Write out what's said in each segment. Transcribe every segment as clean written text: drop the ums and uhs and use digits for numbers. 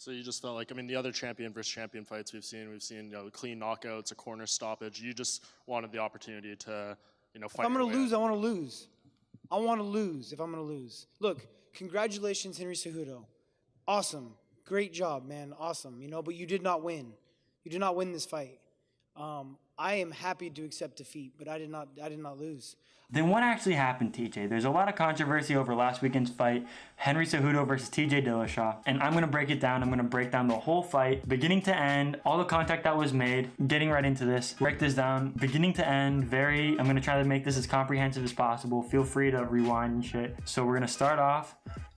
So you just felt like, I mean, the other champion versus champion fights we've seen, clean knockouts, a corner stoppage. You just wanted the opportunity to, fight. If I'm going to lose, I want to lose. I want to lose if I'm going to lose. Look, congratulations, Henry Cejudo. Awesome. Great job, man. Awesome. But you did not win. You did not win this fight. I am happy to accept defeat, but I did not lose. Then what actually happened, TJ? There's a lot of controversy over last weekend's fight, Henry Cejudo versus TJ Dillashaw, and I'm going to break it down. I'm going to break down the whole fight, beginning to end, all the contact that was made, getting right into this. Break this down, beginning to end, I'm going to try to make this as comprehensive as possible. Feel free to rewind and shit. So we're going to start off.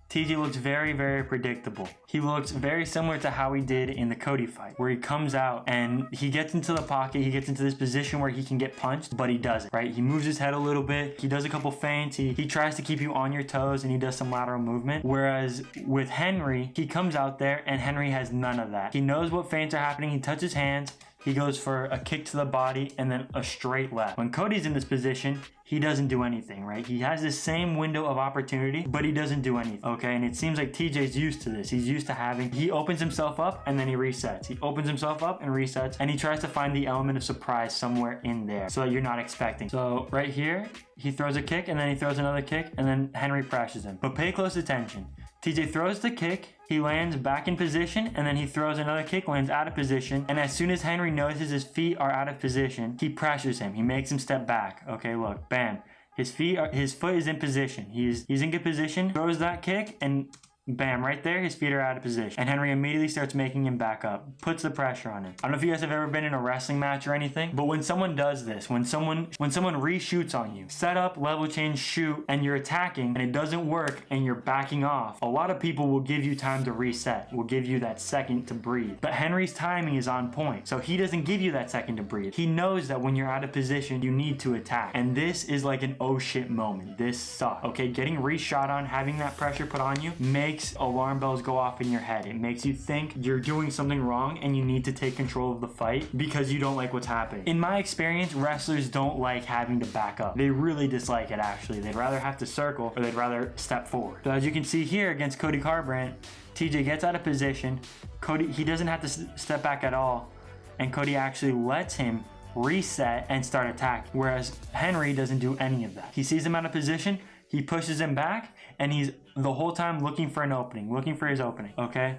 TJ looks very, very predictable. He looks very similar to how he did in the Cody fight, where he comes out and he gets into the pocket, he gets into this position where he can get punched, but he doesn't, right? He moves his head a little bit, he does a couple feints, he tries to keep you on your toes, and he does some lateral movement. Whereas with Henry, he comes out there and Henry has none of that. He knows what feints are happening, he touches hands, he goes for a kick to the body and then a straight left. When Cody's in this position, he doesn't do anything, right? He has this same window of opportunity, but he doesn't do anything, okay? And it seems like TJ's used to this. He's used to he opens himself up and then he resets. He opens himself up and resets, and he tries to find the element of surprise somewhere in there so that you're not expecting. So right here, he throws a kick and then he throws another kick and then Henry pressures him. But pay close attention. TJ throws the kick, he lands back in position, and then he throws another kick, lands out of position, and as soon as Henry notices his feet are out of position, he pressures him. He makes him step back. Okay, look, bam. His foot is in position. He's in good position, throws that kick, and bam, right there, his feet are out of position. And Henry immediately starts making him back up, puts the pressure on him. I don't know if you guys have ever been in a wrestling match or anything, but when someone does this, when someone reshoots on you, set up, level change, shoot, and you're attacking, and it doesn't work, and you're backing off, a lot of people will give you time to reset, will give you that second to breathe. But Henry's timing is on point, so he doesn't give you that second to breathe. He knows that when you're out of position, you need to attack. And this is like an oh shit moment. This sucks. Okay, getting reshot on, having that pressure put on you, makes alarm bells go off in your head. It makes you think you're doing something wrong and you need to take control of the fight because you don't like what's happening. In my experience, wrestlers don't like having to back up. They really dislike it, actually. They'd rather have to circle or they'd rather step forward. So as you can see here against Cody Garbrandt, TJ gets out of position. Cody, he doesn't have to step back at all, and Cody actually lets him reset and start attacking, whereas Henry doesn't do any of that. He sees him out of position, he pushes him back, and he's the whole time looking for an opening, looking for his opening, okay?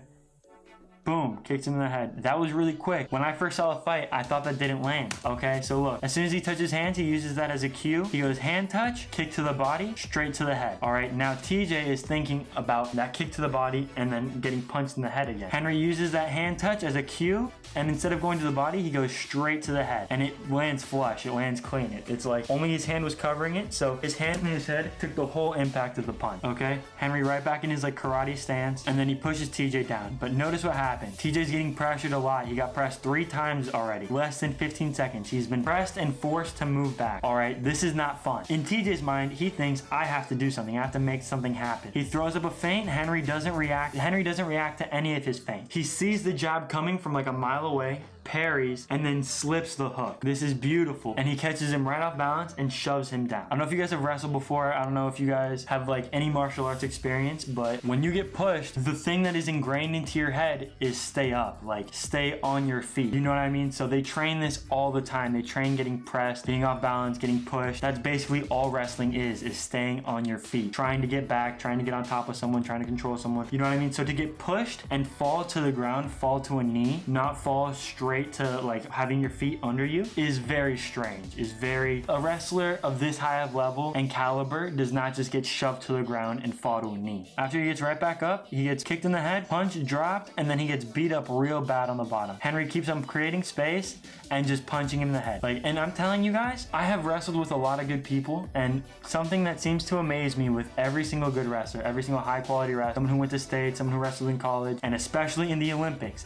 Boom, kicks him in the head. That was really quick. When I first saw the fight, I thought that didn't land, okay? So look, as soon as he touches hands, he uses that as a cue. He goes hand touch, kick to the body, straight to the head. All right, now TJ is thinking about that kick to the body and then getting punched in the head again. Henry uses that hand touch as a cue, and instead of going to the body, he goes straight to the head. And it lands flush, it lands clean. It's like only his hand was covering it, so his hand and his head took the whole impact of the punch, okay? Henry right back in his like karate stance, and then he pushes TJ down. But notice what happened. TJ's getting pressured a lot. He got pressed 3 times already. Less than 15 seconds. He's been pressed and forced to move back. All right, this is not fun. In TJ's mind, he thinks, I have to do something. I have to make something happen. He throws up a feint. Henry doesn't react. Henry doesn't react to any of his feints. He sees the jab coming from like a mile away, parries, and then slips the hook. This is beautiful. And he catches him right off balance and shoves him down. I don't know if you guys have wrestled before. I don't know if you guys have like any martial arts experience, but when you get pushed, the thing that is ingrained into your head is stay up, like stay on your feet. You know what I mean? So they train this all the time. They train getting pressed, being off balance, getting pushed. That's basically all wrestling is staying on your feet, trying to get back, trying to get on top of someone, trying to control someone. You know what I mean? So to get pushed and fall to the ground, fall to a knee, not fall straight to like having your feet under you is very strange. A wrestler of this high of level and caliber does not just get shoved to the ground and fall to a knee. After he gets right back up, he gets kicked in the head, punched, dropped, and then he gets beat up real bad on the bottom. Henry keeps on creating space and just punching him in the head. And I'm telling you guys, I have wrestled with a lot of good people, and something that seems to amaze me with every single good wrestler, every single high quality wrestler, someone who went to state, someone who wrestled in college, and especially in the Olympics,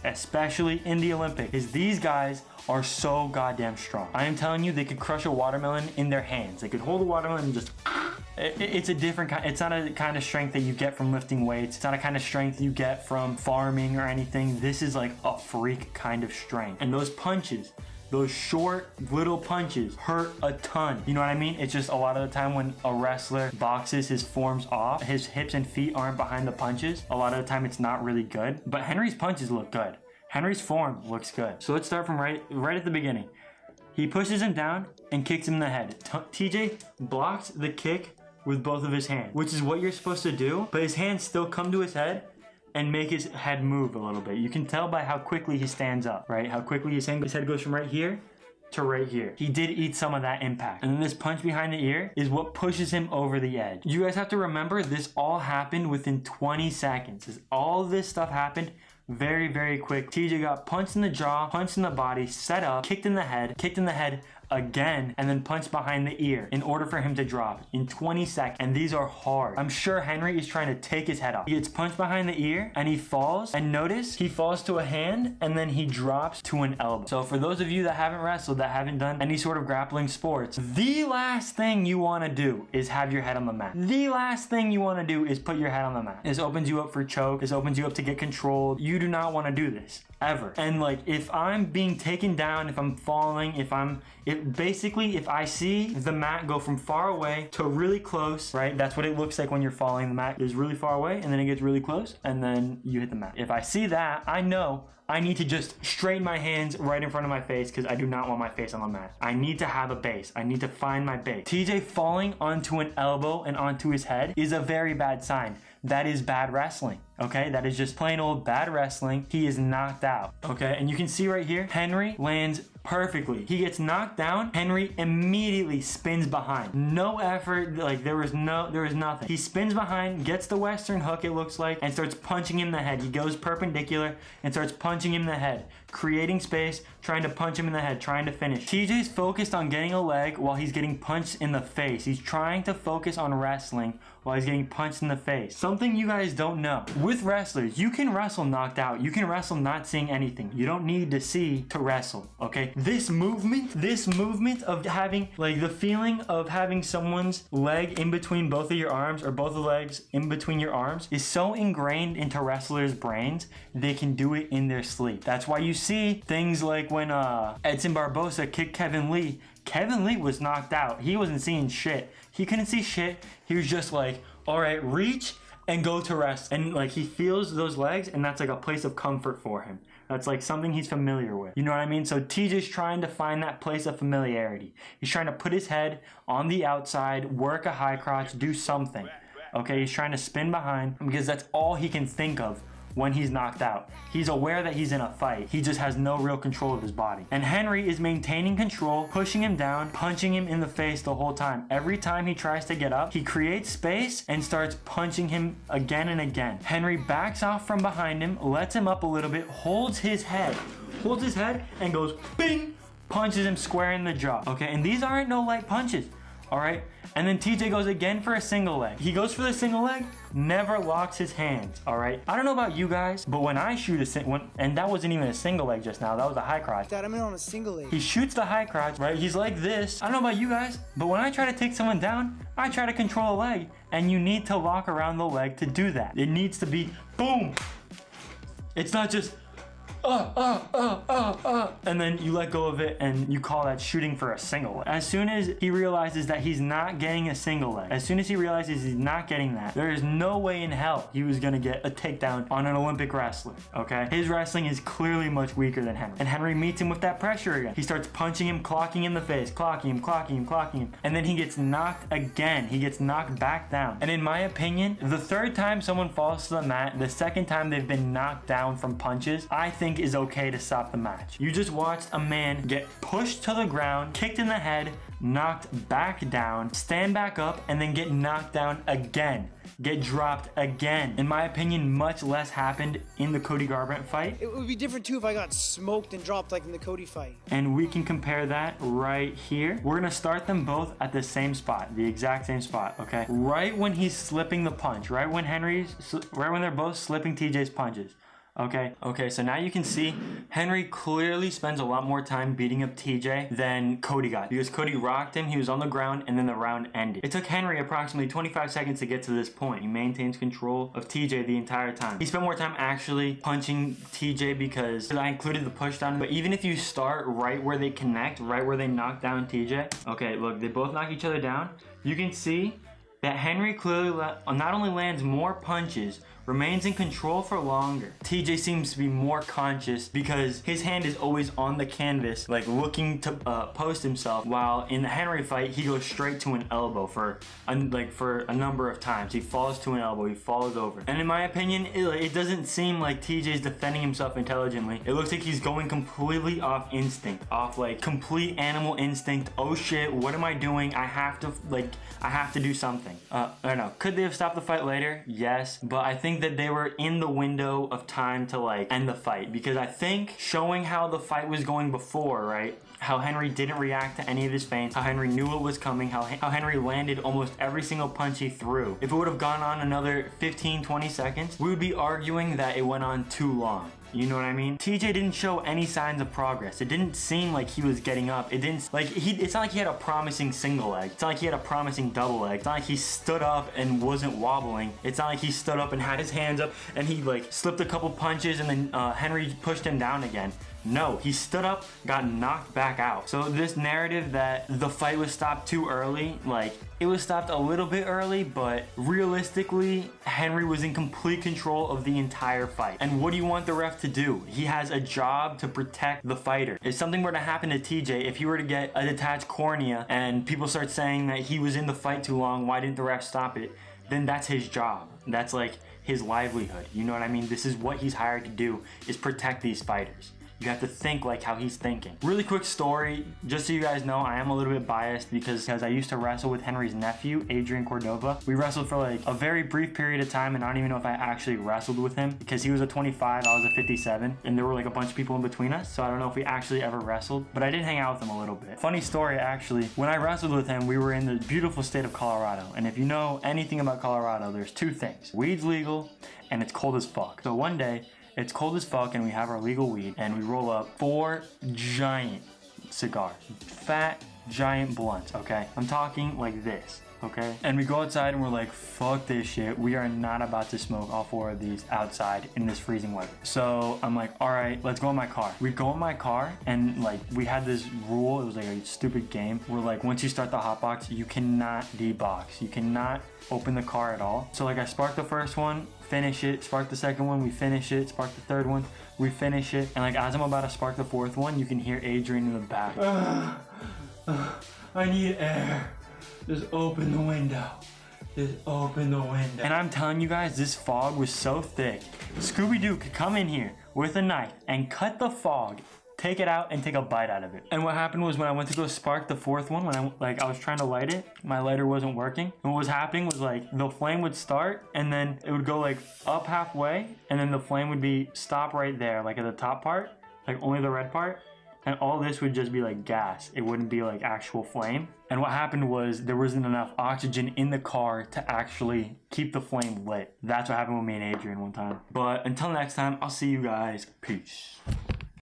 is these guys are so goddamn strong. I am telling you, they could crush a watermelon in their hands. They could hold a watermelon and just... It's a different kind. It's not a kind of strength that you get from lifting weights. It's not a kind of strength you get from farming or anything. This is like a freak kind of strength. And those punches, those short little punches hurt a ton. You know what I mean? It's just a lot of the time when a wrestler boxes, his form's off, his hips and feet aren't behind the punches. A lot of the time it's not really good, but Henry's punches look good. Henry's form looks good. So let's start from right at the beginning. He pushes him down and kicks him in the head. TJ blocks the kick with both of his hands, which is what you're supposed to do, but his hands still come to his head and make his head move a little bit. You can tell by how quickly he stands up, right? How quickly his head goes from right here to right here. He did eat some of that impact. And then this punch behind the ear is what pushes him over the edge. You guys have to remember, this all happened within 20 seconds. All this stuff happened very, very quick. TJ got punched in the jaw, punched in the body, set up, kicked in the head again, and then punched behind the ear in order for him to drop in 20 seconds. And these are hard. I'm sure Henry is trying to take his head off. He gets punched behind the ear and he falls, and notice he falls to a hand and then he drops to an elbow. So for those of you that haven't wrestled, that haven't done any sort of grappling sports, the last thing you want to do is have your head on the mat. The last thing you want to do is put your head on the mat. This opens you up for choke. This opens you up to get controlled. You do not want to do this ever. And like, if I'm being taken down, if I'm falling, if I see the mat go from far away to really close, right? That's what it looks like when you're falling. The mat is really far away and then it gets really close and then you hit the mat. If I see that, I know I need to just straighten my hands right in front of my face because I do not want my face on the mat. I need to have a base. I need to find my base. TJ falling onto an elbow and onto his head is a very bad sign. That is bad wrestling, okay? That is just plain old bad wrestling. He is knocked out, okay? And you can see right here, Henry lands perfectly. He gets knocked down. Henry immediately spins behind. No effort, like there was nothing. He spins behind, gets the Western hook, it looks like, and starts punching him in the head. He goes perpendicular and starts punching him in the head, creating space, trying to punch him in the head, trying to finish. TJ's focused on getting a leg while he's getting punched in the face. He's trying to focus on wrestling while he's getting punched in the face. Something you guys don't know. With wrestlers, you can wrestle knocked out. You can wrestle not seeing anything. You don't need to see to wrestle, okay? This movement of having, like, the feeling of having someone's leg in between both of your arms or both the legs in between your arms is so ingrained into wrestlers' brains, they can do it in their sleep. That's why you see things like when Edson Barbosa kicked Kevin Lee. Kevin Lee was knocked out. He wasn't seeing shit. He couldn't see shit. He was just like, all right, reach and go to rest. And like, he feels those legs and that's like a place of comfort for him. That's like something he's familiar with. You know what I mean? So TJ's trying to find that place of familiarity. He's trying to put his head on the outside, work a high crotch, do something. Okay, he's trying to spin behind because that's all he can think of when he's knocked out. He's aware that he's in a fight. He just has no real control of his body. And Henry is maintaining control, pushing him down, punching him in the face the whole time. Every time he tries to get up, he creates space and starts punching him again and again. Henry backs off from behind him, lets him up a little bit, holds his head and goes bing, punches him square in the jaw. Okay, and these aren't no light punches. All right, and then TJ goes again for a single leg. He goes for the single leg, never locks his hands. All right, I don't know about you guys, but when I shoot and that wasn't even a single leg just now, that was a high crotch. Dad, I'm in on a single leg. He shoots the high crotch, right? He's like this. I don't know about you guys, but when I try to take someone down, I try to control a leg, and you need to lock around the leg to do that. It needs to be boom. It's not just and then you let go of it and you call that shooting for a single leg. As soon as he realizes that he's not getting a single leg, as soon as he realizes he's not getting that, there is no way in hell he was gonna get a takedown on an Olympic wrestler, okay? His wrestling is clearly much weaker than Henry. And Henry meets him with that pressure again. He starts punching him, clocking in the face, clocking him. And then he gets knocked again. He gets knocked back down. And in my opinion, the third time someone falls to the mat, the second time they've been knocked down from punches, I think is okay to stop the match. You just watched a man get pushed to the ground, kicked in the head, knocked back down, stand back up, and then get knocked down again. Get dropped again. In my opinion, much less happened in the Cody Garbrandt fight. It would be different too if I got smoked and dropped like in the Cody fight. And we can compare that right here. We're gonna start them both at the same spot, the exact same spot, okay? Right when he's slipping the punch, right when they're both slipping TJ's punches. Okay, so now you can see Henry clearly spends a lot more time beating up TJ than Cody got, because Cody rocked him, he was on the ground, and then the round ended. It took Henry approximately 25 seconds to get to this point. He maintains control of TJ the entire time. He spent more time actually punching TJ because I included the push down, but even if you start right where they connect, right where they knock down TJ, okay, look, they both knock each other down. You can see that Henry clearly not only lands more punches, remains in control for longer. TJ seems to be more conscious because his hand is always on the canvas, like looking to post himself, while in the Henry fight, he goes straight to an elbow for a number of times. He falls to an elbow, he falls over. And in my opinion, it doesn't seem like TJ's defending himself intelligently. It looks like he's going completely off instinct, off like complete animal instinct. Oh shit, what am I doing? I have to do something. I don't know. Could they have stopped the fight later? Yes, but I think that they were in the window of time to like end the fight, because I think showing how the fight was going before, right? How Henry didn't react to any of his feints, how Henry knew it was coming, how Henry landed almost every single punch he threw. If it would have gone on another 15-20 seconds, we would be arguing that it went on too long. You know what I mean? TJ didn't show any signs of progress. It didn't seem like he was getting up. It's not like he had a promising single leg. It's not like he had a promising double leg. It's not like he stood up and wasn't wobbling. It's not like he stood up and had his hands up and he like slipped a couple punches and then Henry pushed him down again. No, he stood up, got knocked back out. So this narrative that the fight was stopped too early, like, it was stopped a little bit early, but realistically, Henry was in complete control of the entire fight. And what do you want the ref to do? He has a job to protect the fighter. If something were to happen to TJ, if he were to get a detached cornea and people start saying that he was in the fight too long, why didn't the ref stop it? Then that's his job. That's like his livelihood. You know what I mean? This is what he's hired to do, is protect these fighters. You have to think like how he's thinking. Really quick story, just so you guys know, I am a little bit biased because I used to wrestle with Henry's nephew, Adrian Cordova. We wrestled for like a very brief period of time, and I don't even know if I actually wrestled with him because he was a 25, I was a 57, and there were like a bunch of people in between us, so I don't know if we actually ever wrestled, but I did hang out with him a little bit. Funny story, actually, when I wrestled with him, we were in the beautiful state of Colorado, and if you know anything about Colorado, there's two things. Weed's legal, and it's cold as fuck. So one day, it's cold as fuck and we have our legal weed and we roll up 4 giant cigars, fat giant blunts, okay? I'm talking like this, okay? And we go outside and we're like, fuck this shit. We are not about to smoke all 4 of these outside in this freezing weather. So I'm like, all right, let's go in my car. We go in my car and like we had this rule, it was like a stupid game where like once you start the hotbox, you cannot debox. You cannot open the car at all. So like I sparked the first one, finish it, spark the second one, we finish it, spark the third one, we finish it, and like as I'm about to spark the fourth one, you can hear Adrian in the back. I need air. Just open the window. Just open the window. And I'm telling you guys, this fog was so thick. Scooby-Doo could come in here with a knife and cut the fog, take it out, and take a bite out of it. And what happened was when I went to go spark the fourth one, when I was trying to light it, my lighter wasn't working. And what was happening was like the flame would start and then it would go like up halfway and then the flame would be stop right there, like at the top part, like only the red part. And all this would just be like gas. It wouldn't be like actual flame. And what happened was there wasn't enough oxygen in the car to actually keep the flame lit. That's what happened with me and Adrian one time. But until next time, I'll see you guys. Peace.